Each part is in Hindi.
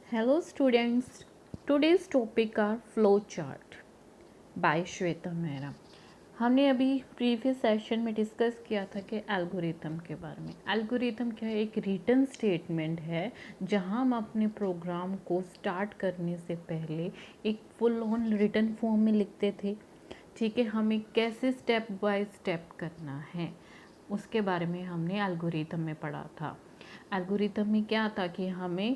Hello students, today's topic are flow chart by Shweta Mehra. हमने अभी प्रीवियस सेशन में डिस्कस किया था कि एल्गोरिथम के बारे में। एल्गोरिथम क्या है? एक रिटन स्टेटमेंट है जहां हम अपने प्रोग्राम को स्टार्ट करने से पहले एक फुल ऑन रिटन फॉर्म में लिखते थे। ठीक है, हमें कैसे स्टेप बाय स्टेप करना है उसके बारे में हमने एल्गोरिथम में पढ़ा था। एल्गोरिथम में क्या था कि हमें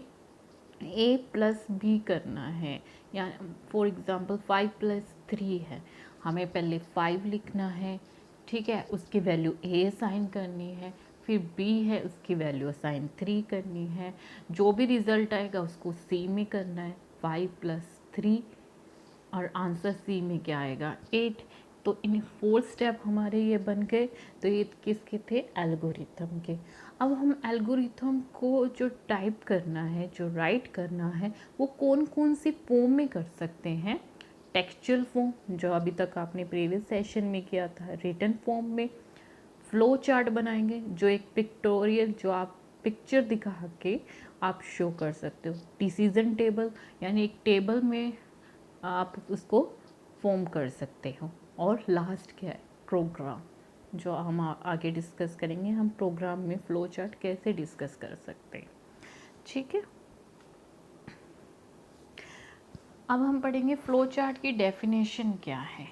a+b करना है, या फॉर एग्ज़ाम्पल 5+3 है, हमें पहले 5 लिखना है। ठीक है, उसकी वैल्यू a असाइन करनी है, फिर b है उसकी वैल्यू असाइन 3 करनी है। जो भी रिज़ल्ट आएगा उसको c में करना है, 5+3, और आंसर सी में क्या आएगा 8। तो इन 4 स्टेप हमारे ये बन गए। तो ये किसके थे? एल्गोरिथम के। अब हम एल्गोरिथम को जो टाइप करना है, जो राइट करना है, वो कौन कौन सी फॉर्म में कर सकते हैं? टेक्सचुअल फॉर्म, जो अभी तक आपने प्रीवियस सेशन में किया था, रिटन फॉर्म में। फ्लो चार्ट बनाएंगे, जो एक पिक्टोरियल, जो आप पिक्चर दिखा के आप शो कर सकते हो। डिसीजन टेबल, यानी एक टेबल में आप उसको फॉर्म कर सकते हो। और लास्ट क्या है? प्रोग्राम, जो हम आगे डिस्कस करेंगे। हम प्रोग्राम में फ्लो चार्ट कैसे डिस्कस कर सकते हैं। ठीक है, अब हम पढ़ेंगे फ्लो चार्ट की डेफिनेशन क्या है।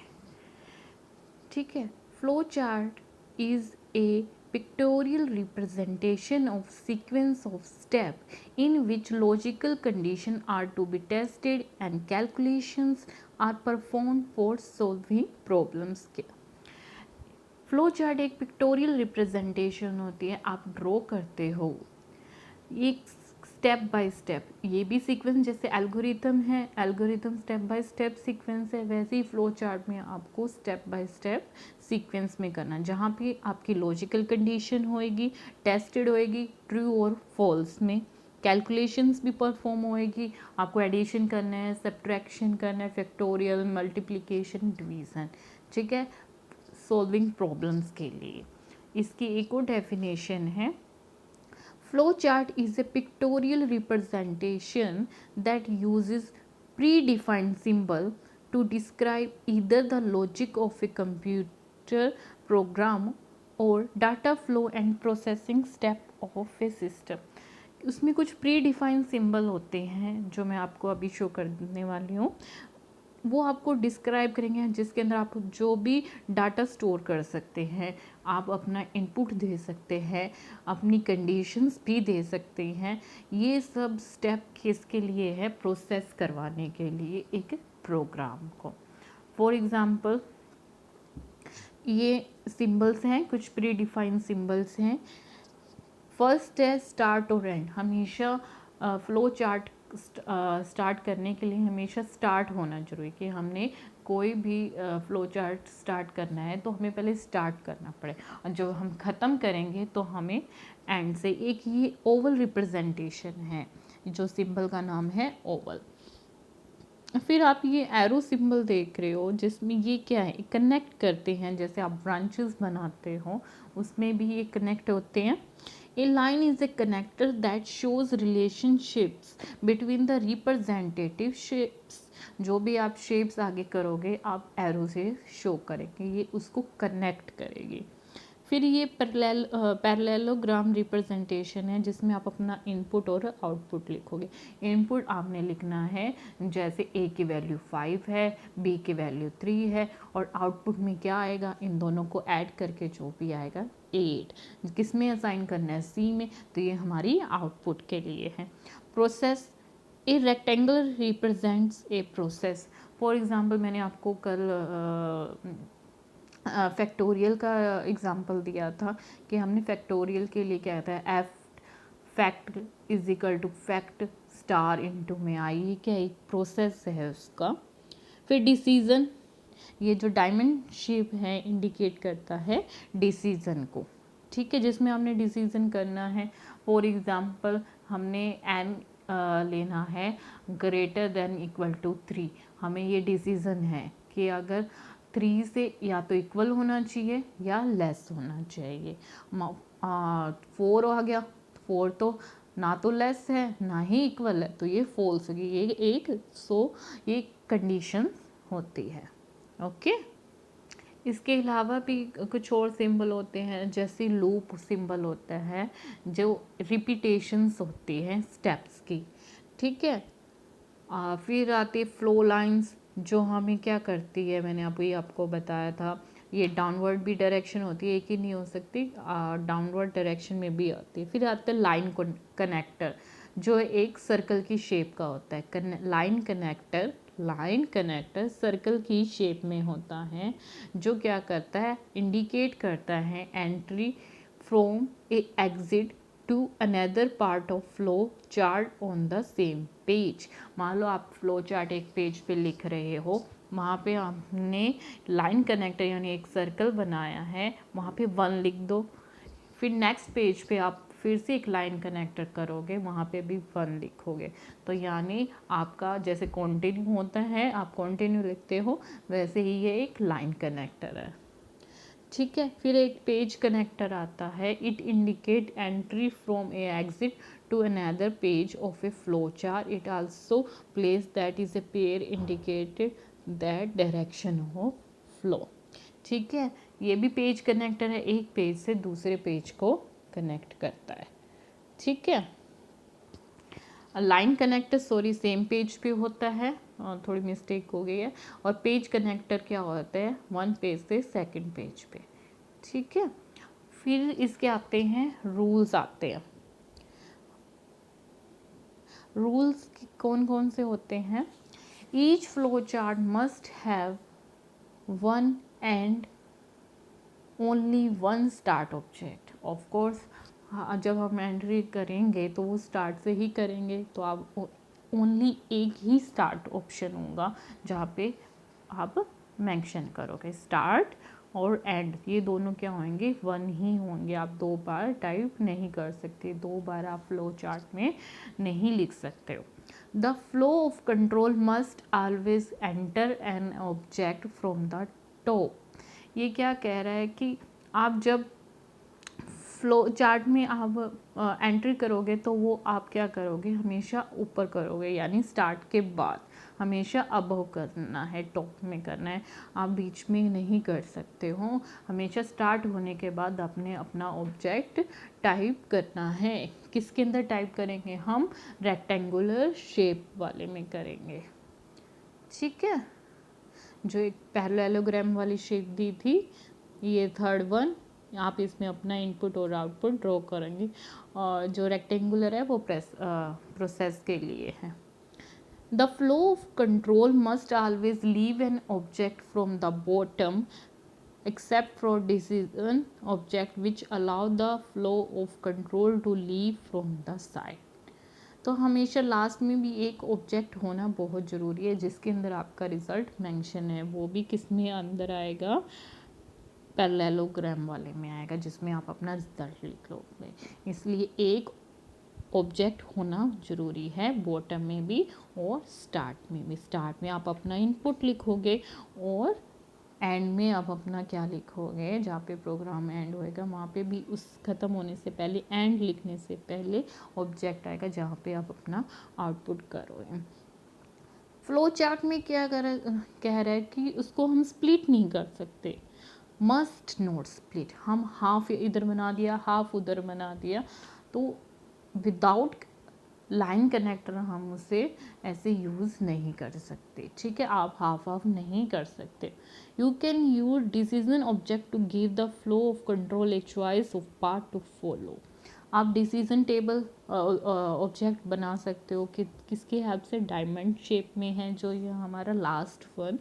ठीक है, flow chart is a pictorial representation of sequence of steps in which logical conditions are to be tested and calculations are performed for solving problems के। फ्लो चार्ट एक पिक्टोरियल रिप्रेजेंटेशन होती है, आप ड्रॉ करते हो एक स्टेप बाय स्टेप। ये भी सीक्वेंस जैसे एल्गोरिथम है, algorithm step by step sequence है, वैसे ही फ्लो चार्ट में आपको स्टेप बाय स्टेप सीक्वेंस में करना, जहाँ पे आपकी लॉजिकल कंडीशन होएगी, टेस्टेड होएगी ट्रू और फॉल्स में, कैलकुलेशंस भी परफॉर्म होएगी, आपको एडिशन करना है, सब्ट्रैक्शन करना है, फैक्टोरियल, मल्टीप्लिकेशन, डिवीज़न। ठीक है, सॉल्विंग प्रॉब्लम्स के लिए। इसकी एक और डेफिनेशन है, flow chart is a pictorial representation that uses predefined symbol to describe either the logic of a computer program or data flow and processing step of a system। उसमें कुछ प्री डिफाइंड सिंबल होते हैं जो मैं आपको अभी शो करने वाली हूँ। वो आपको डिस्क्राइब करेंगे, जिसके अंदर आप जो भी डाटा स्टोर कर सकते हैं, आप अपना इनपुट दे सकते हैं, अपनी कंडीशंस भी दे सकते हैं। ये सब स्टेप किसके लिए है? प्रोसेस करवाने के लिए एक प्रोग्राम को। फॉर एग्ज़ाम्पल ये सिंबल्स हैं, कुछ प्री डिफाइंड सिंबल्स हैं। फर्स्ट है स्टार्ट और एंड। हमेशा फ्लो चार्ट स्टार्ट करने के लिए हमेशा स्टार्ट होना जरूरी, कि हमने कोई भी फ्लो चार्ट स्टार्ट करना है तो हमें पहले स्टार्ट करना पड़े, और जब हम ख़त्म करेंगे तो हमें एंड से। एक ये ओवल रिप्रेजेंटेशन है, जो सिंबल का नाम है ओवल। फिर आप ये एरो सिंबल देख रहे हो, जिसमें ये क्या है? कनेक्ट करते हैं, जैसे आप ब्रांचेस बनाते हो उसमें भी ये कनेक्ट होते हैं। A line is a connector that shows relationships between the representative shapes। जो भी आप शेप्स आगे करोगे आप एरो से शो करेंगे, ये उसको कनेक्ट करेगी। फिर ये पैरेललोग्राम रिप्रेजेंटेशन है, जिसमें आप अपना इनपुट और आउटपुट लिखोगे। इनपुट आपने लिखना है जैसे a की वैल्यू 5 है, b की वैल्यू 3 है, और आउटपुट में क्या आएगा? इन दोनों को ऐड करके जो भी आएगा 8। किस में असाइन करना है? c में। तो ये हमारी आउटपुट के लिए है। Process, a rectangle represents a process. For example मैंने आपको कल फैक्टोरियल का एग्जांपल दिया था कि हमने फैक्टोरियल के लिए क्या था, F fact is equal to fact star into में आई। ये क्या एक प्रोसेस है उसका। फिर डिसीजन, ये जो डायमंड शेप है इंडिकेट करता है डिसीजन को। ठीक है, जिसमें हमने डिसीजन करना है। फॉर एग्जांपल हमने एन लेना है ग्रेटर देन इक्वल टू 3। हमें ये डिसीजन है कि अगर 3 से या तो इक्वल होना चाहिए या लेस होना चाहिए। 4 आ गया, 4 तो ना तो लेस है ना ही इक्वल है, तो ये फॉल्स होगी, ये एक ये कंडीशन होती है। ओके, इसके अलावा भी कुछ और सिंबल होते हैं, जैसे लूप सिंबल होता है जो रिपीटेशंस होती हैं स्टेप्स की, ठीक है। फिर आती है फ्लो लाइंस, जो हमें क्या करती है, मैंने अभी आपको बताया था, ये डाउनवर्ड भी डायरेक्शन होती है, एक ही नहीं हो सकती, डाउनवर्ड डायरेक्शन में भी आती है। फिर आता है लाइन कनेक्टर, जो एक सर्कल की शेप का होता है। लाइन कनेक्टर सर्कल की शेप में होता है, जो क्या करता है, इंडिकेट करता है entry from a exit to another part of flow chart on the same page. मान लो आप फ्लो चार्ट एक पेज पे लिख रहे हो, वहाँ पे हमने लाइन कनेक्टर यानी एक सर्कल बनाया है, वहाँ पे 1 लिख दो। फिर नेक्स्ट पेज पे आप फिर से एक लाइन कनेक्टर करोगे, वहाँ पे भी 1 लिखोगे। तो यानी आपका जैसे कंटिन्यू होता है, आप कंटिन्यू लिखते हो, वैसे ही ये एक लाइन कनेक्टर है, ठीक है। फिर एक पेज कनेक्टर आता है, it indicate entry from a exit to another page of a flow chart, it also place that is a pair indicated that direction of flow, ठीक है। ये भी पेज कनेक्टर है, एक पेज से दूसरे पेज को कनेक्ट करता है, ठीक है। Line connector sorry same page पे होता है, थोड़ी मिस्टेक हो गई है, और पेज कनेक्टर क्या होता है, 1 पेज से 2nd पेज पे, ठीक है। फिर इसके आते हैं रूल्स आते हैं। रूल्स कौन कौन से होते हैं, each flow chart must have 1 and only 1 start object. Of course जब हम एंट्री करेंगे तो वो स्टार्ट से ही करेंगे, तो आप ओनली एक ही स्टार्ट ऑप्शन होगा जहाँ पे आप मेंशन करोगे। स्टार्ट और एंड ये दोनों क्या होंगे, 1 ही होंगे। आप 2 बार टाइप नहीं कर सकते, 2 बार आप फ्लो चार्ट में नहीं लिख सकते हो। The flow of control must always enter an object from the top. ये क्या कह रहा है कि आप जब फ्लो चार्ट में आप एंट्री करोगे तो वो आप क्या करोगे, हमेशा ऊपर करोगे, यानी स्टार्ट के बाद हमेशा अबव करना है, टॉप में करना है, आप बीच में नहीं कर सकते हो। हमेशा स्टार्ट होने के बाद आपने अपना ऑब्जेक्ट टाइप करना है। किसके अंदर टाइप करेंगे हम, रेक्टेंगुलर शेप वाले में करेंगे, ठीक है। जो एक पैरेललोग्राम वाली शेप दी थी, ये 3rd वन, आप इसमें अपना इनपुट और आउटपुट ड्रॉ करेंगे, और जो रेक्टेंगुलर है वो प्रोसेस के लिए है। The flow of control must always leave an object from the bottom except for decision object which allow the flow of control to leave from the side। तो हमेशा लास्ट में भी एक ऑब्जेक्ट होना बहुत ज़रूरी है जिसके अंदर आपका रिजल्ट मेंशन है, वो भी किस में अंदर आएगा, पैरेललोग्राम वाले में आएगा, जिसमें आप अपना रिजल्ट लिख लोगे। इसलिए एक ऑब्जेक्ट होना ज़रूरी है, बॉटम में भी और स्टार्ट में भी। स्टार्ट में आप अपना इनपुट लिखोगे और एंड में आप अपना क्या लिखोगे, जहाँ पे प्रोग्राम एंड होएगा वहाँ पे भी उस ख़त्म होने से पहले, एंड लिखने से पहले ऑब्जेक्ट आएगा जहाँ पे आप अपना आउटपुट करोगे। फ्लो चार्ट में क्या कह रहा है कि उसको हम स्प्लिट नहीं कर सकते, मस्ट नॉट स्प्लिट। हम हाफ इधर बना दिया, हाफ उधर बना दिया, तो विदाउट लाइन कनेक्टर हम उसे ऐसे यूज़ नहीं कर सकते, ठीक है। आप हाफ नहीं कर सकते। You can use decision object to give the flow of control a choice of part to follow. आप डिसीजन टेबल ऑब्जेक्ट बना सकते हो कि किसके हेल्प से, डायमंड शेप में है जो ये हमारा लास्ट वन,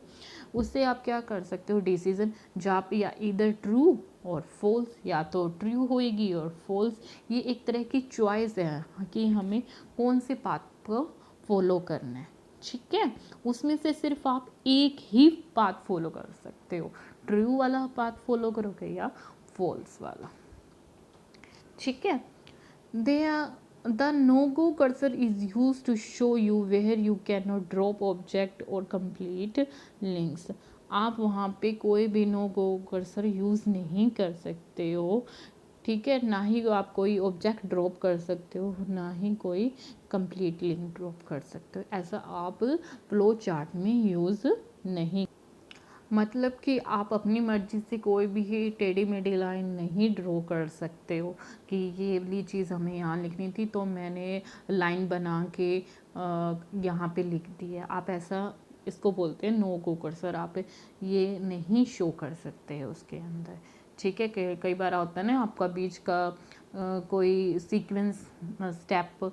उससे आप क्या कर सकते हो, डिसीजन जहाँ पे या इधर ट्रू और फॉल्स, या तो ट्रू होएगी और फॉल्स। ये एक तरह की चॉइस है कि हमें कौन से पाथ को फॉलो करना है, ठीक है। उसमें से सिर्फ आप एक ही पाथ फॉलो कर सकते हो, ट्रू वाला पाथ फॉलो करोगे या फॉल्स वाला, ठीक है। The no-go cursor is used to show you where you cannot drop object or complete links। आप वहाँ पे कोई भी नो गो कर्सर यूज़ नहीं कर सकते हो, ठीक है, ना ही आप कोई ऑब्जेक्ट ड्रॉप कर सकते हो, ना ही कोई कंप्लीट लिंक ड्रॉप कर सकते हो। ऐसा आप फ्लो चार्ट में यूज़ नहीं, मतलब कि आप अपनी मर्ज़ी से कोई भी टेढ़ी मेढ़ी लाइन नहीं ड्रॉ कर सकते हो कि ये वाली चीज़ हमें यहाँ लिखनी थी तो मैंने लाइन बना के यहाँ पे लिख दी है। आप ऐसा, इसको बोलते हैं नो गो कर्सर, आप ये नहीं शो कर सकते हो उसके अंदर। ठीक है, कई बार होता है ना आपका बीच का कोई सीक्वेंस स्टेप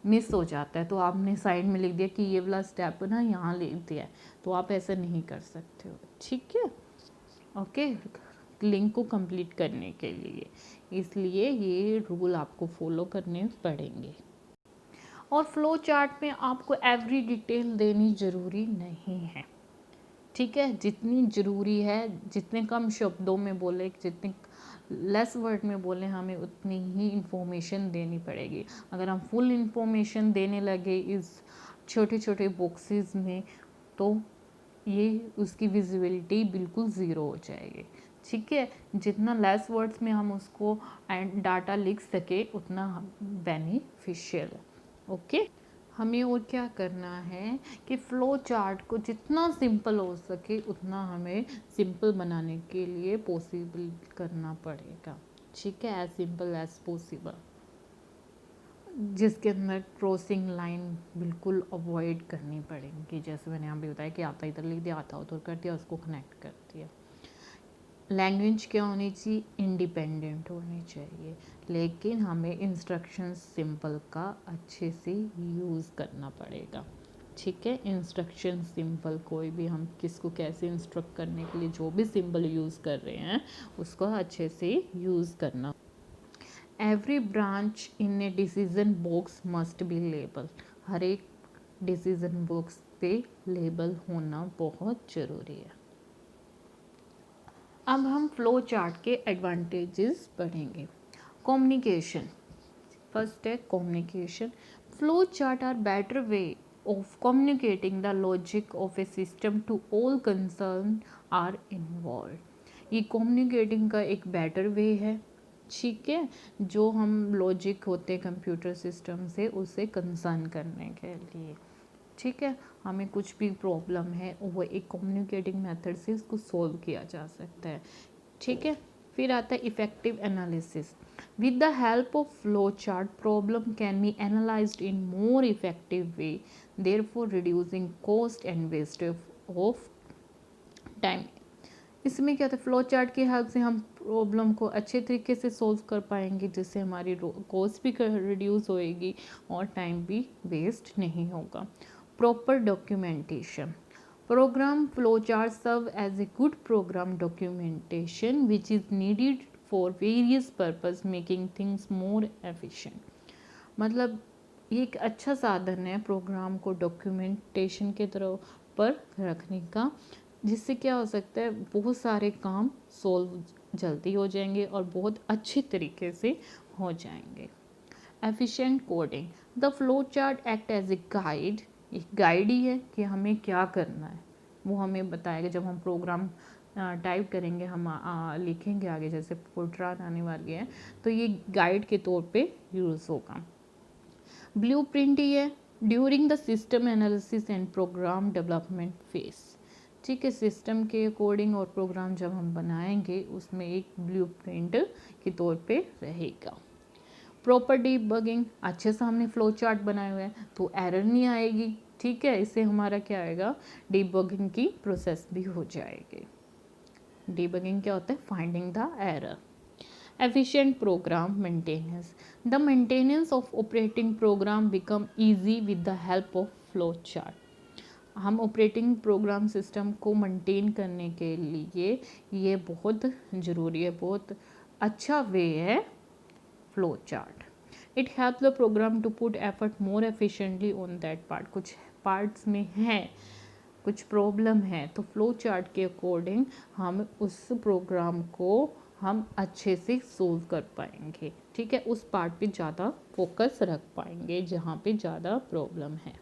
मिस हो जाता है तो आपने साइड में लिख दिया कि ये वाला स्टेप ना यहाँ लिख दिया है, तो आप ऐसा नहीं कर सकते हो। ठीक है, ओके, लिंक को कंप्लीट करने के लिए, इसलिए ये रूल आपको फॉलो करने पड़ेंगे। और फ्लो चार्ट में आपको एवरी डिटेल देनी ज़रूरी नहीं है। ठीक है, जितनी ज़रूरी है, जितने कम शब्दों में बोले, जितने लेस वर्ड में बोले, हमें उतनी ही इंफॉर्मेशन देनी पड़ेगी। अगर हम फुल इंफॉर्मेशन देने लगे इस छोटे छोटे बॉक्सेस में तो ये उसकी विजिबिलिटी बिल्कुल ज़ीरो हो जाएगी। ठीक है, जितना लेस वर्ड्स में हम उसको डाटा लिख सके उतना बेनिफिशियल है। ओके, हमें और क्या करना है कि फ़्लो चार्ट को जितना सिंपल हो सके उतना हमें सिंपल बनाने के लिए पॉसिबल करना पड़ेगा। ठीक है, एज सिंपल एज पॉसिबल, जिसके अंदर क्रॉसिंग लाइन बिल्कुल अवॉइड करनी पड़ेगी। जैसे मैंने यहाँ भी बताया कि आता इधर लिख दिया, आता उधर कर दिया, उसको कनेक्ट कर दिया। लैंग्वेज क्या होनी चाहिए? इंडिपेंडेंट होनी चाहिए, लेकिन हमें इंस्ट्रक्शन सिंपल का अच्छे से यूज़ करना पड़ेगा। ठीक है, इंस्ट्रक्शन सिंपल, कोई भी हम किसको कैसे इंस्ट्रक्ट करने के लिए जो भी सिंबल यूज़ कर रहे हैं उसको अच्छे से यूज़ करना। Every branch in a decision box must be label, हर एक डिसीजन बॉक्स पे लेबल होना बहुत ज़रूरी है। अब हम फ्लो चार्ट के एडवांटेजेस पढ़ेंगे। कम्युनिकेशन, फर्स्ट है communication. Flow chart are better way of communicating the logic of a system to all concerned are involved। ये communicating का एक better way है। ठीक है, जो हम लॉजिक होते हैं कंप्यूटर सिस्टम से उसे कंसर्न करने के लिए। ठीक है, हमें कुछ भी प्रॉब्लम है वो एक कम्युनिकेटिंग मेथड से इसको सॉल्व किया जा सकता है। ठीक है, फिर आता है effective analysis. With the help of flow chart problem can be analysed in more effective way, therefore reducing cost and waste of time. इसमें क्या था, फ्लो चार्ट की हेल्प से हम प्रॉब्लम को अच्छे तरीके से सोल्व कर पाएंगे, जिससे हमारी कॉस्ट भी रिड्यूस होएगी और टाइम भी वेस्ट नहीं होगा। Proper documentation, program flowchart serve as a good program documentation which is needed for various purpose, making things more efficient। मतलब ये एक अच्छा साधन है प्रोग्राम को डॉक्यूमेंटेशन के तरफ पर रखने का, जिससे क्या हो सकता है बहुत सारे काम सॉल्व जल्दी हो जाएंगे और बहुत अच्छे तरीके से हो जाएंगे। Efficient coding, the flow chart act as a guide, एक गाइड ही है कि हमें क्या करना है, वो हमें बताएगा। जब हम प्रोग्राम टाइप करेंगे, हम लिखेंगे आगे, जैसे फोर्ट्रान आने वाली है तो ये गाइड के तौर पे यूज़ होगा। ब्लूप्रिंट ही है during the system analysis and program development phase. ठीक है, सिस्टम के अकॉर्डिंग और प्रोग्राम जब हम बनाएंगे उसमें एक ब्लूप्रिंट के तौर पे रहेगा। प्रॉपर डीबगिंग, अच्छे से हमने फ्लो चार्ट बनाए हुए हैं तो एरर नहीं आएगी। ठीक है, इससे हमारा क्या आएगा, डीबगिंग की प्रोसेस भी हो जाएगी। डीबगिंग क्या होता है, finding the error. Efficient program maintenance, the maintenance of operating program become easy with the help of flow chart. हम ऑपरेटिंग प्रोग्राम सिस्टम को मेंटेन करने के लिए ये बहुत ज़रूरी है, बहुत अच्छा वे है flow chart. It help the program to put effort more efficiently on that part. कुछ पार्ट्स में है कुछ प्रॉब्लम है तो फ्लो चार्ट के अकॉर्डिंग हम उस प्रोग्राम को हम अच्छे से सोल्व कर पाएंगे। ठीक है, उस पार्ट पे ज़्यादा फोकस रख पाएंगे जहाँ पे ज़्यादा प्रॉब्लम है।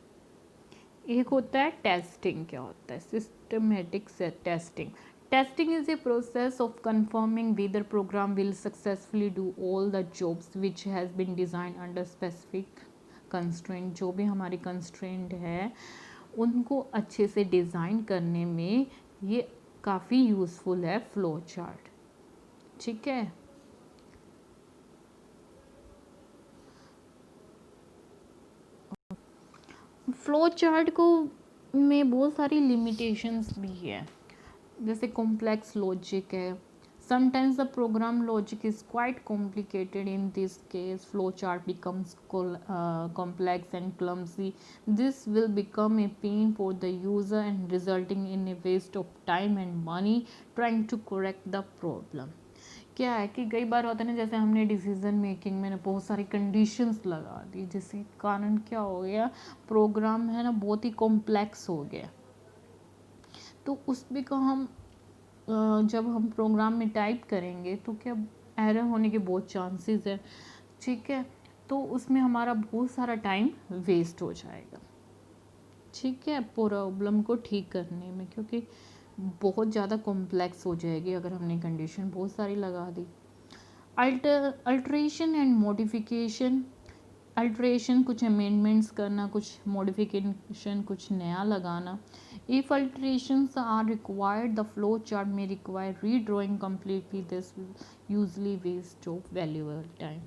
एक होता है टेस्टिंग, क्या होता है, systematic testing. Testing is a process of confirming whether program will successfully do all the jobs which has been designed under specific constraint. जो भी हमारी constraint है उनको अच्छे से डिज़ाइन करने में ये काफ़ी यूज़फुल है फ्लो चार्ट. ठीक है. फ्लो चार्ट को में बहुत सारी लिमिटेशंस भी है, जैसे कॉम्प्लेक्स लॉजिक है. Sometimes the program logic is quite complicated. In this cash flow chart becomes complex and clumsy. This will become a pain for the user and resulting in a waste of time and money trying to correct the problem. क्या है कि कई बार होता है ना, जैसे हमने डिसीजन मेकिंग में बहुत सारी कंडीशंस लगा दी, जिसके कारण क्या हो गया, प्रोग्राम है ना बहुत ही कॉम्प्लेक्स हो गया. तो उसमें को हम जब हम प्रोग्राम में टाइप करेंगे तो क्या एरर होने के बहुत चांसेस है. ठीक है. तो उसमें हमारा बहुत सारा टाइम वेस्ट हो जाएगा. ठीक है, प्रॉब्लम को ठीक करने में, क्योंकि बहुत ज़्यादा कॉम्प्लेक्स हो जाएगी अगर हमने कंडीशन बहुत सारी लगा दी. Alteration and modification. अल्ट्रेशन कुछ अमेंडमेंट्स करना, कुछ मॉडिफिकेशन कुछ नया लगाना. If alterations are required the flow chart में require redrawing completely. This usually waste of valuable time.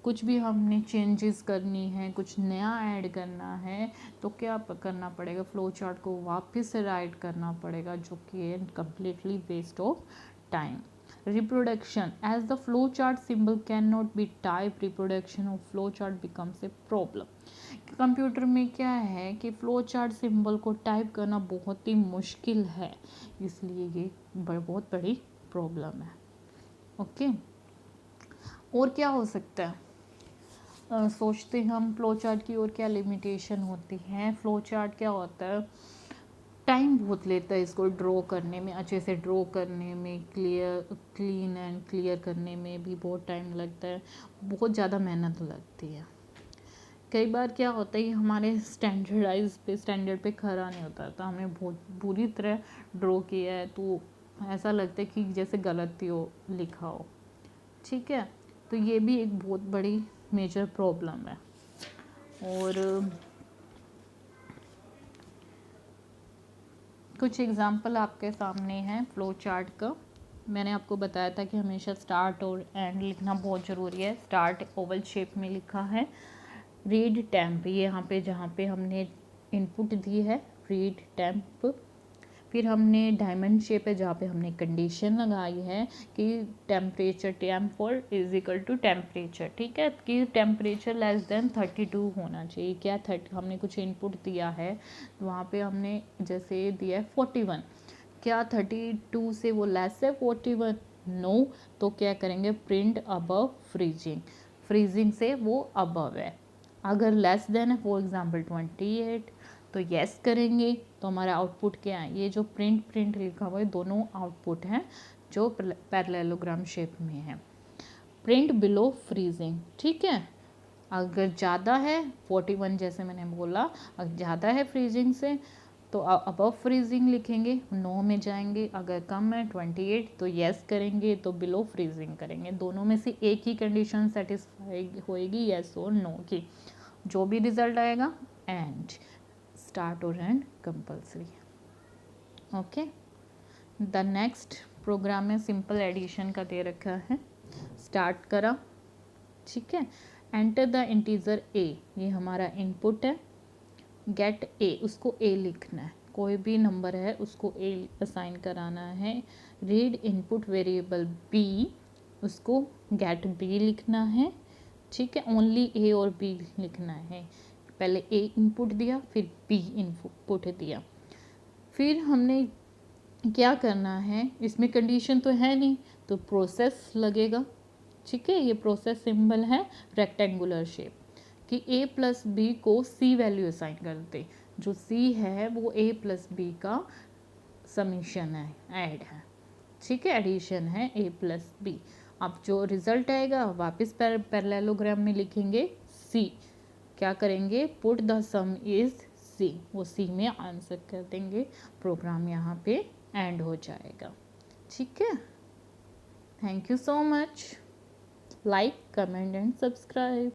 कुछ भी हमने चेंजेस करनी है, कुछ नया ऐड करना है, तो क्या करना पड़ेगा, फ्लो चार्ट को वापस से राइट करना पड़ेगा, जो कि completely waste of time. Reproduction. As the flowchart symbol cannot be typed, reproduction of flowchart becomes a problem. Computer में क्या है कि flowchart symbol को टाइप करना बहुत ही मुश्किल है, इसलिए ये बहुत बड़ी प्रॉब्लम है. ओके. और क्या हो सकता है, सोचते हैं हम फ्लो चार्ट की और क्या लिमिटेशन होती है. फ्लो चार्ट क्या होता है, टाइम बहुत लेता है इसको ड्रॉ करने में, अच्छे से ड्रॉ करने में, क्लीन एंड क्लियर करने में भी बहुत टाइम लगता है, बहुत ज़्यादा मेहनत लगती है. कई बार क्या होता है, हमारे स्टैंडर्ड पे खरा नहीं होता, तो हमने बहुत बुरी तरह ड्रॉ किया है, तो ऐसा लगता है कि जैसे गलती हो लिखा हो. ठीक है. तो ये भी एक बहुत बड़ी मेजर प्रॉब्लम है. और कुछ एग्जाम्पल आपके सामने हैं फ्लो चार्ट का. मैंने आपको बताया था कि हमेशा स्टार्ट और एंड लिखना बहुत ज़रूरी है. स्टार्ट ओवल शेप में लिखा है. रीड टेम्प, ये यहाँ पे जहाँ पे हमने इनपुट दी है रीड टेम्प. फिर हमने डायमंड शेप है जहाँ पे हमने कंडीशन लगाई है कि temperature temp for is equal to temperature. ठीक है, कि टेम्परेचर लेस देन 32 होना चाहिए. क्या 30 हमने कुछ इनपुट दिया है, तो वहाँ पे हमने जैसे दिया है 41. क्या 32 से वो लेस है 41? नो. तो क्या करेंगे, प्रिंट अबव फ्रीजिंग. फ्रीजिंग से वो अबव है. अगर लेस देन है फॉर एग्जाम्पल 28 तो येस करेंगे. तो हमारा आउटपुट क्या है, ये जो प्रिंट लिखा हुआ है दोनों आउटपुट हैं जो पैरेललोग्राम शेप में है. Print below freezing. ठीक है. अगर ज़्यादा है 41 जैसे मैंने बोला, अगर ज़्यादा है फ्रीजिंग से तो अबव फ्रीजिंग लिखेंगे, नो में जाएंगे. अगर कम है 28 तो येस करेंगे, तो बिलो फ्रीजिंग करेंगे. दोनों में से एक ही कंडीशन सेटिस्फाई होएगी, येस और नो की. जो भी रिजल्ट आएगा एंड स्टार्ट और end compulsory. Okay. The next program में सिंपल एडिशन का दे रखा है. स्टार्ट करा. ठीक है. एंटर द इंटीजर ए, ये हमारा इनपुट है. गेट ए, उसको ए लिखना है. कोई भी नंबर है उसको ए असाइन कराना है. रीड इनपुट वेरिएबल बी, उसको गेट बी लिखना है. ठीक है. ओनली ए और बी लिखना है. पहले ए इनपुट दिया, फिर बी इनपुट दिया. फिर हमने क्या करना है, इसमें कंडीशन तो है नहीं तो प्रोसेस लगेगा. ठीक है. ये प्रोसेस सिंबल है रेक्टेंगुलर शेप कि ए प्लस बी को सी वैल्यू असाइन करते. जो सी है वो ए प्लस बी का समीशन है, ऐड है. ठीक है. एडिशन है ए प्लस बी. अब जो रिजल्ट आएगा वापस पैरेललोग्राम में लिखेंगे सी. क्या करेंगे, put the sum is C, वो सी में आंसर कर देंगे. प्रोग्राम यहाँ पे एंड हो जाएगा. ठीक है, thank you so much. Like, comment and subscribe.